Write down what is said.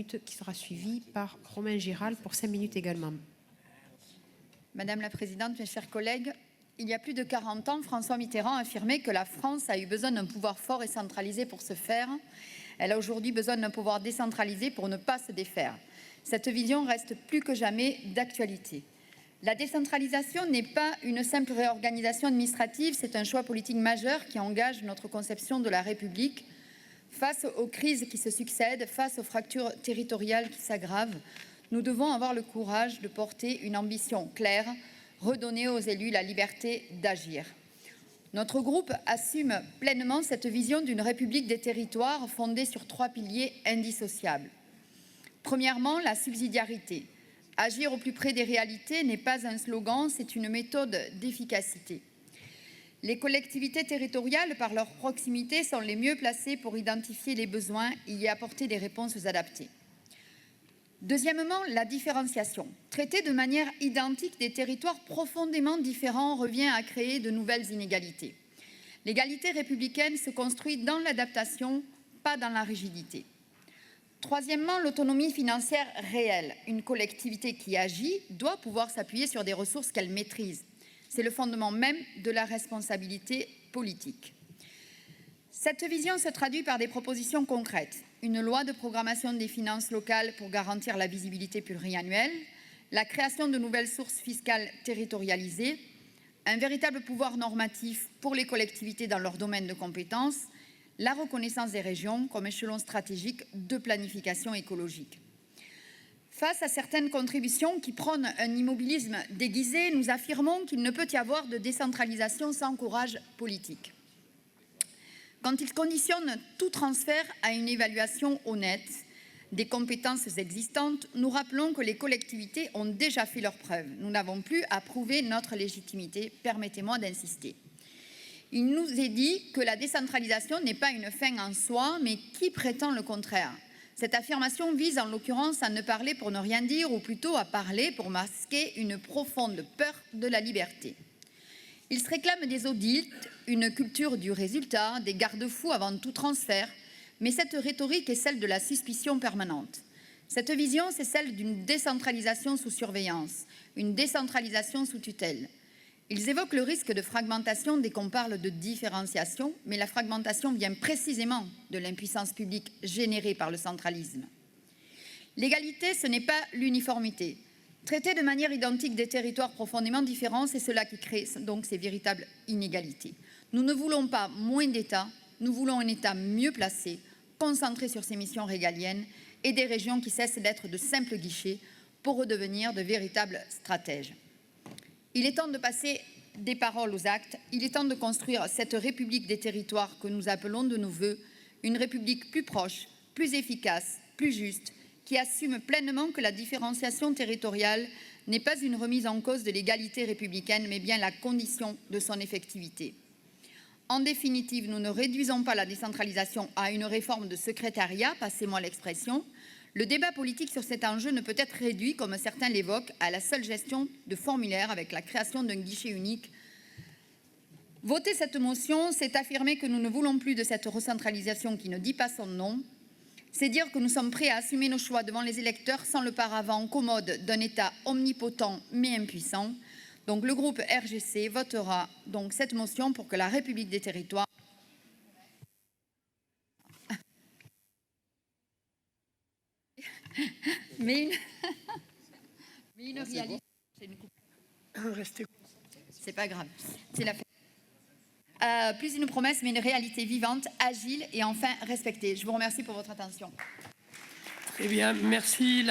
minutes, qui sera suivie par Romain Giral pour 5 minutes également. Madame la Présidente, mes chers collègues, il y a plus de 40 ans, François Mitterrand affirmait que la France a eu besoin d'un pouvoir fort et centralisé pour se faire. Elle a aujourd'hui besoin d'un pouvoir décentralisé pour ne pas se défaire. Cette vision reste plus que jamais d'actualité. La décentralisation n'est pas une simple réorganisation administrative, c'est un choix politique majeur qui engage notre conception de la République. Face aux crises qui se succèdent, face aux fractures territoriales qui s'aggravent, nous devons avoir le courage de porter une ambition claire, redonner aux élus la liberté d'agir. Notre groupe assume pleinement cette vision d'une République des territoires fondée sur 3 piliers indissociables. Premièrement, la subsidiarité. Agir au plus près des réalités n'est pas un slogan, c'est une méthode d'efficacité. Les collectivités territoriales, par leur proximité, sont les mieux placées pour identifier les besoins et y apporter des réponses adaptées. Deuxièmement, la différenciation. Traiter de manière identique des territoires profondément différents revient à créer de nouvelles inégalités. L'égalité républicaine se construit dans l'adaptation, pas dans la rigidité. Troisièmement, l'autonomie financière réelle. Une collectivité qui agit doit pouvoir s'appuyer sur des ressources qu'elle maîtrise. C'est le fondement même de la responsabilité politique. Cette vision se traduit par des propositions concrètes. Une loi de programmation des finances locales pour garantir la visibilité pluriannuelle, la création de nouvelles sources fiscales territorialisées, un véritable pouvoir normatif pour les collectivités dans leur domaine de compétences, la reconnaissance des régions comme échelon stratégique de planification écologique. Face à certaines contributions qui prônent un immobilisme déguisé, nous affirmons qu'il ne peut y avoir de décentralisation sans courage politique. Quand il conditionne tout transfert à une évaluation honnête des compétences existantes, nous rappelons que les collectivités ont déjà fait leurs preuves. Nous n'avons plus à prouver notre légitimité. Permettez-moi d'insister. Il nous est dit que la décentralisation n'est pas une fin en soi, mais qui prétend le contraire? Cette affirmation vise en l'occurrence à ne parler pour ne rien dire, ou plutôt à parler pour masquer une profonde peur de la liberté. Ils se réclament des audits, une culture du résultat, des garde-fous avant tout transfert, mais cette rhétorique est celle de la suspicion permanente. Cette vision, c'est celle d'une décentralisation sous surveillance, une décentralisation sous tutelle. Ils évoquent le risque de fragmentation dès qu'on parle de différenciation, mais la fragmentation vient précisément de l'impuissance publique générée par le centralisme. L'égalité, ce n'est pas l'uniformité. Traiter de manière identique des territoires profondément différents, c'est cela qui crée donc ces véritables inégalités. Nous ne voulons pas moins d'État, nous voulons un État mieux placé, concentré sur ses missions régaliennes et des régions qui cessent d'être de simples guichets pour redevenir de véritables stratèges. Il est temps de passer des paroles aux actes, il est temps de construire cette République des territoires que nous appelons de nos vœux, une République plus proche, plus efficace, plus juste, qui assume pleinement que la différenciation territoriale n'est pas une remise en cause de l'égalité républicaine, mais bien la condition de son effectivité. En définitive, nous ne réduisons pas la décentralisation à une réforme de secrétariat, passez-moi l'expression. Le débat politique sur cet enjeu ne peut être réduit, comme certains l'évoquent, à la seule gestion de formulaires avec la création d'un guichet unique. Voter cette motion, c'est affirmer que nous ne voulons plus de cette recentralisation qui ne dit pas son nom. C'est dire que nous sommes prêts à assumer nos choix devant les électeurs sans le paravent commode d'un État omnipotent mais impuissant. Donc le groupe RGC votera donc cette motion pour que la République des territoires mais une réalité. C'est pas grave. C'est la plus une promesse, mais une réalité vivante, agile et enfin respectée. Je vous remercie pour votre attention. Très bien, merci.